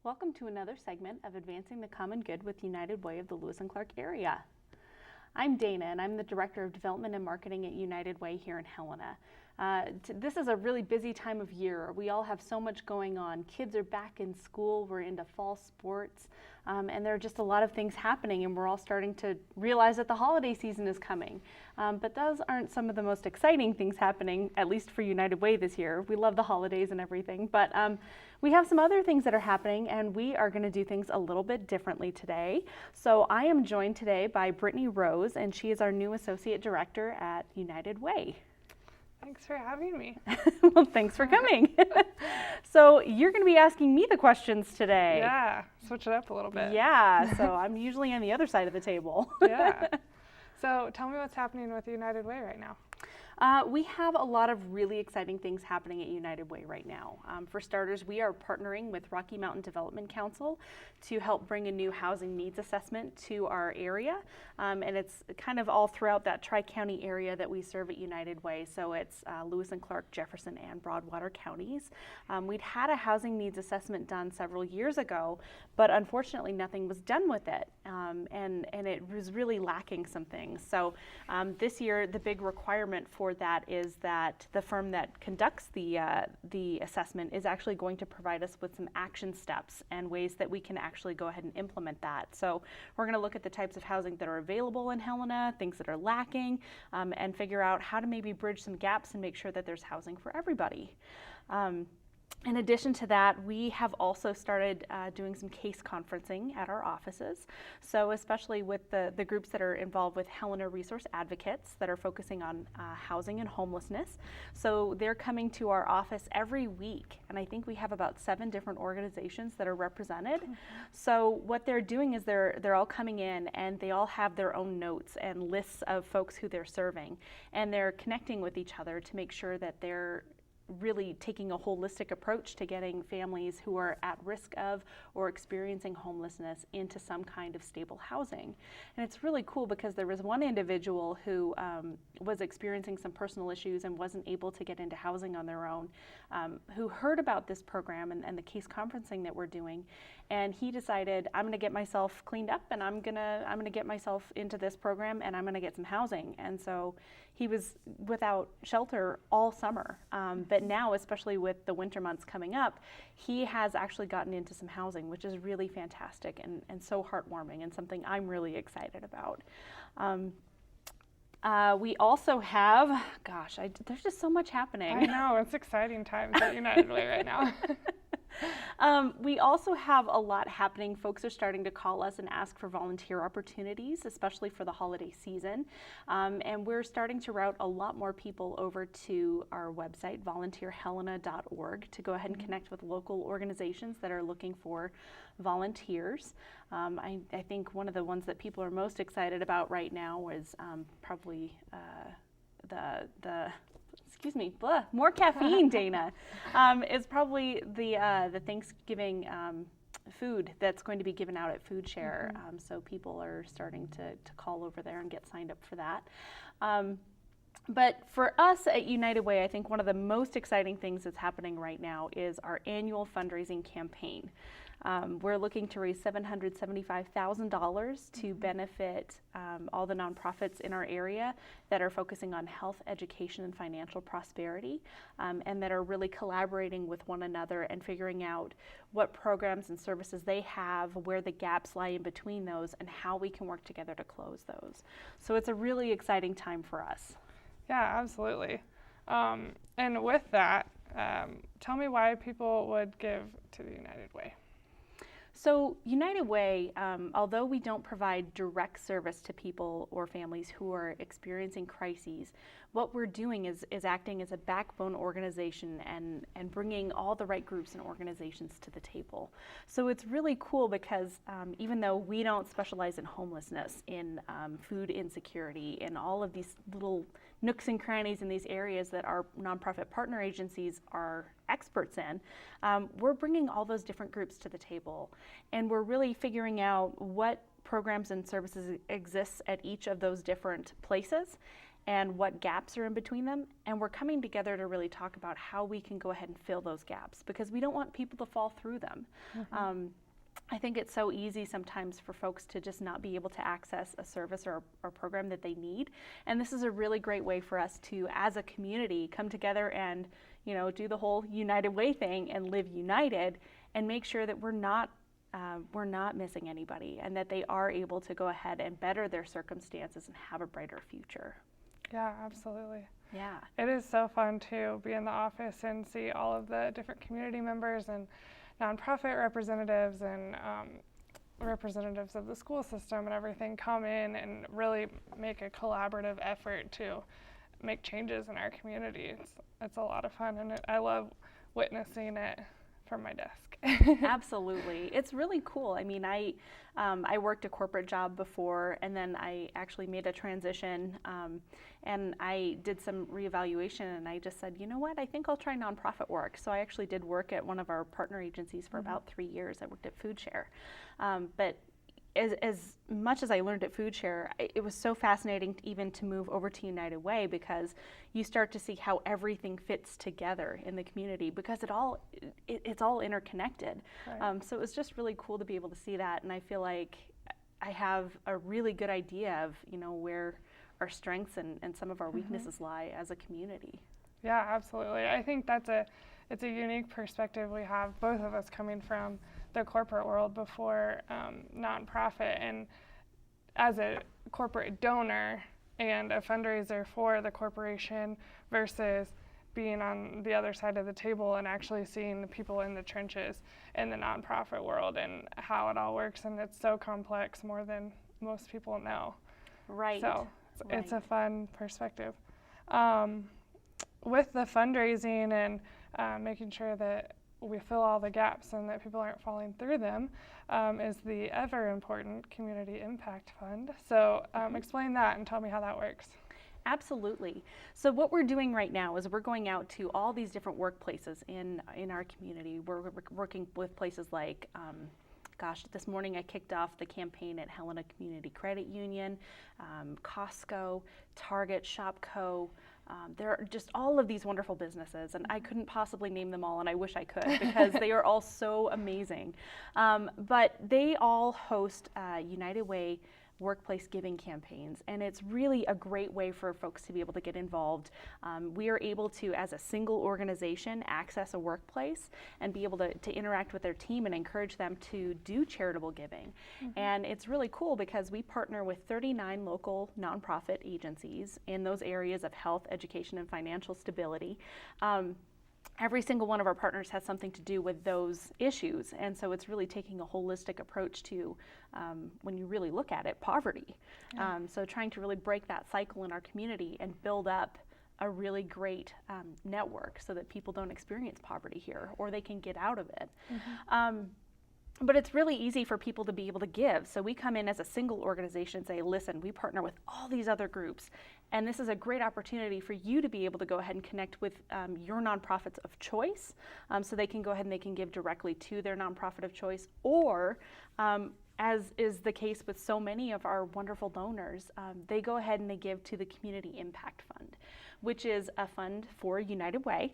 Welcome to another segment of Advancing the Common Good with United Way of the Lewis and Clark area. I'm Dana, and I'm the Director of Development and Marketing at United Way here in Helena. This is a really busy time of year. We all have so much going on. Kids are back in school, we're into fall sports, and there are just a lot of things happening, and we're all starting to realize that the holiday season is coming. But those aren't some of the most exciting things happening, at least for United Way this year. We love the holidays and everything, but we have some other things that are happening, and we are going to do things a little bit differently today. So I am joined today by Brittany Rose, and she is our new Associate Director at United Way. Thanks for having me. Well, thanks for coming. So you're going to be asking me the questions today. Yeah, switch it up a little bit. Yeah, so I'm usually on the other side of the table. Yeah. So tell me what's happening with United Way right now. We have a lot of really exciting things happening at United Way right now. For starters, we are partnering with Rocky Mountain Development Council to help bring a new housing needs assessment to our area. And it's kind of all throughout that Tri-County area that we serve at United Way. So it's Lewis and Clark, Jefferson, and Broadwater counties. We'd had a housing needs assessment done several years ago, but unfortunately nothing was done with it. And it was really lacking some things. So this year, the big requirement for that is that the firm that conducts the assessment is actually going to provide us with some action steps and ways that we can actually go ahead and implement that. So we're going to look at the types of housing that are available in Helena, things that are lacking, and figure out how to maybe bridge some gaps and make sure that there's housing for everybody. In addition to that, we have also started doing some case conferencing at our offices. So especially with the groups that are involved with Helena Resource Advocates that are focusing on housing and homelessness. So they're coming to our office every week, and I think we have about 7 different organizations that are represented. Mm-hmm. So what they're doing is they're all coming in, and they all have their own notes and lists of folks who they're serving, and they're connecting with each other to make sure that they're really taking a holistic approach to getting families who are at risk of or experiencing homelessness into some kind of stable housing. And it's really cool because there was one individual who was experiencing some personal issues and wasn't able to get into housing on their own, who heard about this program and the case conferencing that we're doing. And he decided, I'm going to get myself cleaned up, and I'm going to get myself into this program, and I'm going to get some housing. And so he was without shelter all summer. But now, especially with the winter months coming up, he has actually gotten into some housing, which is really fantastic and so heartwarming, and something I'm really excited about. We also have, there's just so much happening. I know, it's exciting times at United Way right now. We also have a lot happening. Folks are starting to call us and ask for volunteer opportunities, especially for the holiday season. And we're starting to route a lot more people over to our website, volunteerhelena.org, to go ahead and connect with local organizations that are looking for volunteers. I think one of the ones that people are most excited about right now is probably more caffeine, Dana, is probably the Thanksgiving food that's going to be given out at Food Share. Mm-hmm. So people are starting to call over there and get signed up for that. But for us at United Way, I think one of the most exciting things that's happening right now is our annual fundraising campaign. We're looking to raise $775,000 to benefit all the nonprofits in our area that are focusing on health, education, and financial prosperity, and that are really collaborating with one another and figuring out what programs and services they have, where the gaps lie in between those, and how we can work together to close those. So it's a really exciting time for us. Yeah, absolutely. And with that, tell me why people would give to the United Way. So United Way, although we don't provide direct service to people or families who are experiencing crises, what we're doing is acting as a backbone organization and bringing all the right groups and organizations to the table. So it's really cool because even though we don't specialize in homelessness, in food insecurity, in all of these little nooks and crannies in these areas that our nonprofit partner agencies are experts in, we're bringing all those different groups to the table, and we're really figuring out what programs and services exist at each of those different places, and what gaps are in between them. And we're coming together to really talk about how we can go ahead and fill those gaps, because we don't want people to fall through them. I think it's so easy sometimes for folks to just not be able to access a service or program that they need. And this is a really great way for us to, as a community, come together and, do the whole United Way thing and live united and make sure that we're not missing anybody, and that they are able to go ahead and better their circumstances and have a brighter future. Yeah, absolutely. Yeah. It is so fun to be in the office and see all of the different community members and nonprofit representatives and representatives of the school system and everything come in and really make a collaborative effort to make changes in our community. It's a lot of fun, and I love witnessing it from my desk. Absolutely. It's really cool. I mean, I worked a corporate job before, and then I actually made a transition, and I did some reevaluation, and I just said, you know what, I think I'll try nonprofit work. So I actually did work at one of our partner agencies for about 3 years. I worked at FoodShare. But as much as I learned at FoodShare, it was so fascinating even to move over to United Way, because you start to see how everything fits together in the community, because it's all interconnected. Right. So it was just really cool to be able to see that, and I feel like I have a really good idea of where our strengths and some of our weaknesses lie as a community. Yeah, absolutely. I think it's a unique perspective we have, both of us coming from the corporate world before nonprofit, and as a corporate donor and a fundraiser for the corporation versus being on the other side of the table and actually seeing the people in the trenches in the nonprofit world and how it all works. And it's so complex, more than most people know. Right. So it's a fun perspective. With the fundraising and making sure that we fill all the gaps and that people aren't falling through them, is the ever important Community Impact Fund. So explain that and tell me how that works. Absolutely. So what we're doing right now is we're going out to all these different workplaces in our community. We're working with places like, this morning I kicked off the campaign at Helena Community Credit Union, Costco, Target, Shopko. There are just all of these wonderful businesses, and I couldn't possibly name them all, and I wish I could, because they are all so amazing. But they all host United Way workplace giving campaigns, and it's really a great way for folks to be able to get involved. We are able to, as a single organization, access a workplace and be able to interact with their team and encourage them to do charitable giving. And it's really cool because we partner with 39 local nonprofit agencies in those areas of health, education, and financial stability. Every single one of our partners has something to do with those issues, and so it's really taking a holistic approach to, when you really look at it, poverty. Yeah. So trying to really break that cycle in our community and build up a really great network so that people don't experience poverty here, or they can get out of it. But it's really easy for people to be able to give. So we come in as a single organization and say, listen, we partner with all these other groups, and this is a great opportunity for you to be able to go ahead and connect with your nonprofits of choice, so they can go ahead and they can give directly to their nonprofit of choice, or as is the case with so many of our wonderful donors, they go ahead and they give to the Community Impact Fund, which is a fund for United Way,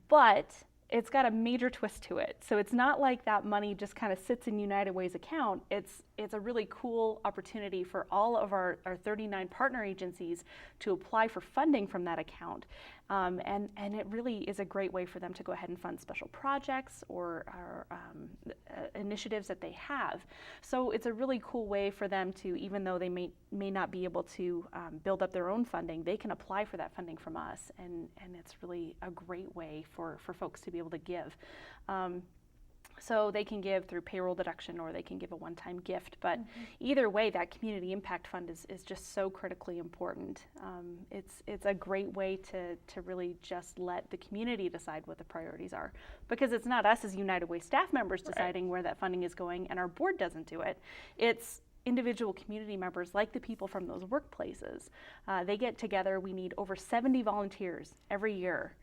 but it's got a major twist to it. So it's not like that money just kind of sits in United Way's account. It's a really cool opportunity for all of our 39 partner agencies to apply for funding from that account. And it really is a great way for them to go ahead and fund special projects or initiatives that they have. So it's a really cool way for them to, even though they may not be able to build up their own funding, they can apply for that funding from us. And it's really a great way for folks to be able to give. So they can give through payroll deduction, or they can give a one-time gift. But either way, that Community Impact Fund is just so critically important. It's a great way to really just let the community decide what the priorities are. Because it's not us as United Way staff members deciding where that funding is going, and our board doesn't do it. It's individual community members, like the people from those workplaces. They get together. We need over 70 volunteers every year.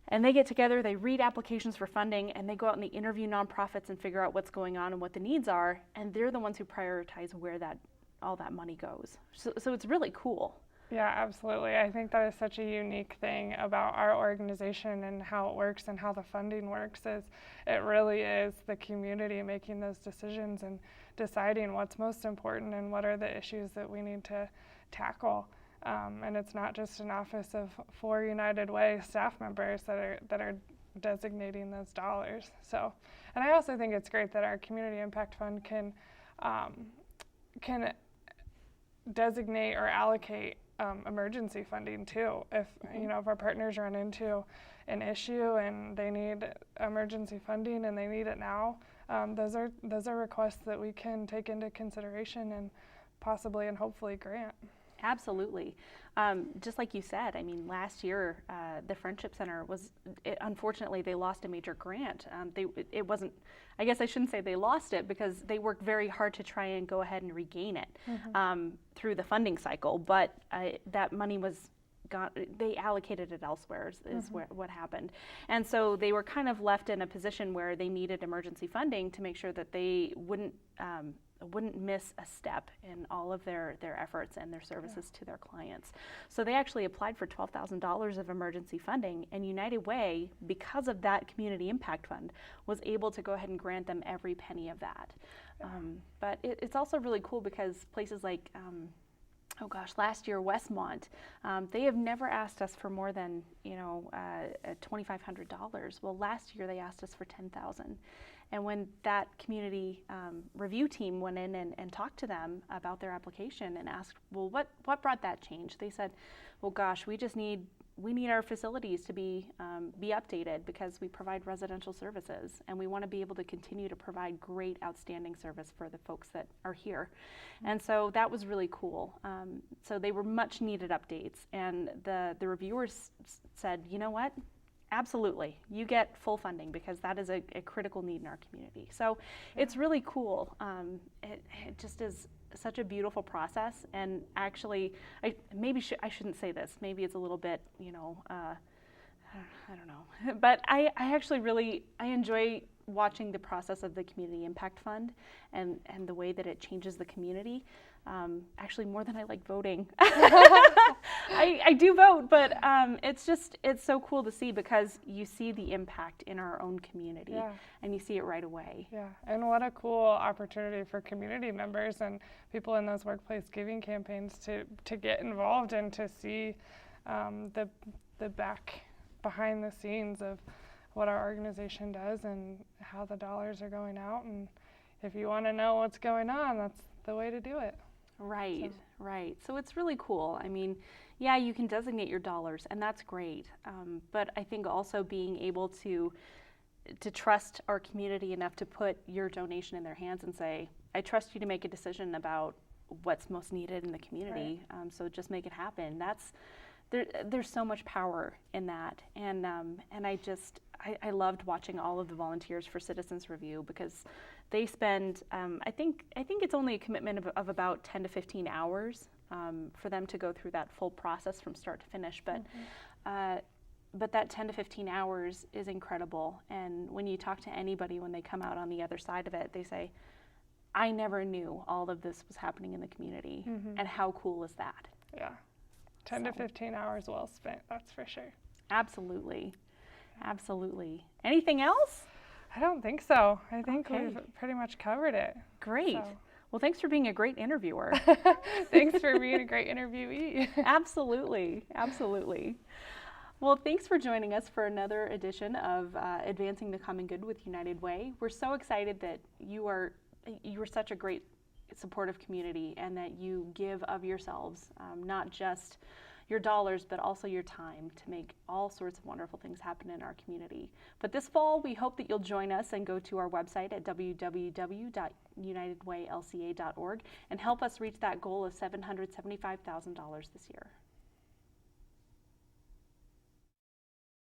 And they get together, they read applications for funding, and they go out and they interview nonprofits and figure out what's going on and what the needs are, and they're the ones who prioritize where all that money goes. So it's really cool. Yeah, absolutely. I think that is such a unique thing about our organization and how it works and how the funding works is it really is the community making those decisions and deciding what's most important and what are the issues that we need to tackle. And it's not just an office of 4 United Way staff members that are designating those dollars. So, and I also think it's great that our Community Impact Fund can designate or allocate emergency funding too. If if our partners run into an issue and they need emergency funding and they need it now, those are requests that we can take into consideration and possibly and hopefully grant. Absolutely. Just like you said, I mean, last year the Friendship Center unfortunately they lost a major grant. It wasn't, I guess I shouldn't say they lost it because they worked very hard to try and go ahead and regain it through the funding cycle, but that money was they allocated it elsewhere is what happened. And so they were kind of left in a position where they needed emergency funding to make sure that they wouldn't miss a step in all of their efforts and their services to their clients. So they actually applied for $12,000 of emergency funding, and United Way, because of that Community Impact Fund, was able to go ahead and grant them every penny of that. But it's also really cool because places like last year Westmont, they have never asked us for more than $2,500. Well, last year they asked us for $10,000. And when that community review team went in and talked to them about their application and asked, well, what brought that change? They said, well, gosh, we need our facilities to be updated because we provide residential services and we want to be able to continue to provide great, outstanding service for the folks that are here. And so that was really cool. So they were much needed updates, and the reviewers said, you know what? Absolutely, you get full funding because that is a critical need in our community. So it's really cool. It just is such a beautiful process. And actually, I shouldn't say this. Maybe it's a little bit, I don't know. But I actually I enjoy watching the process of the Community Impact Fund and the way that it changes the community. Actually, more than I like voting. I do vote, but it's so cool to see because you see the impact in our own community and you see it right away. Yeah, and what a cool opportunity for community members and people in those workplace giving campaigns to get involved and to see the behind the scenes of what our organization does and how the dollars are going out. And if you want to know what's going on, that's the way to do it. Right, right. So it's really cool. I mean, yeah, you can designate your dollars, and that's great. But I think also being able to trust our community enough to put your donation in their hands and say, I trust you to make a decision about what's most needed in the community. Right. So just make it happen. There's so much power in that, and I loved watching all of the volunteers for Citizens Review because they spend I think it's only a commitment of about 10 to 15 hours for them to go through that full process from start to finish. But but that 10 to 15 hours is incredible. And when you talk to anybody when they come out on the other side of it, they say, I never knew all of this was happening in the community, and how cool is that? Yeah. 10 to 15 hours well spent, that's for sure. Absolutely. Absolutely. Anything else? I don't think so. I think we've pretty much covered it. Great. So. Well, thanks for being a great interviewer. Thanks for being a great interviewee. Absolutely. Absolutely. Well, thanks for joining us for another edition of Advancing the Common Good with United Way. We're so excited that you are such a great supportive community and that you give of yourselves, not just your dollars, but also your time to make all sorts of wonderful things happen in our community. But this fall, we hope that you'll join us and go to our website at www.unitedwaylca.org and help us reach that goal of $775,000 this year.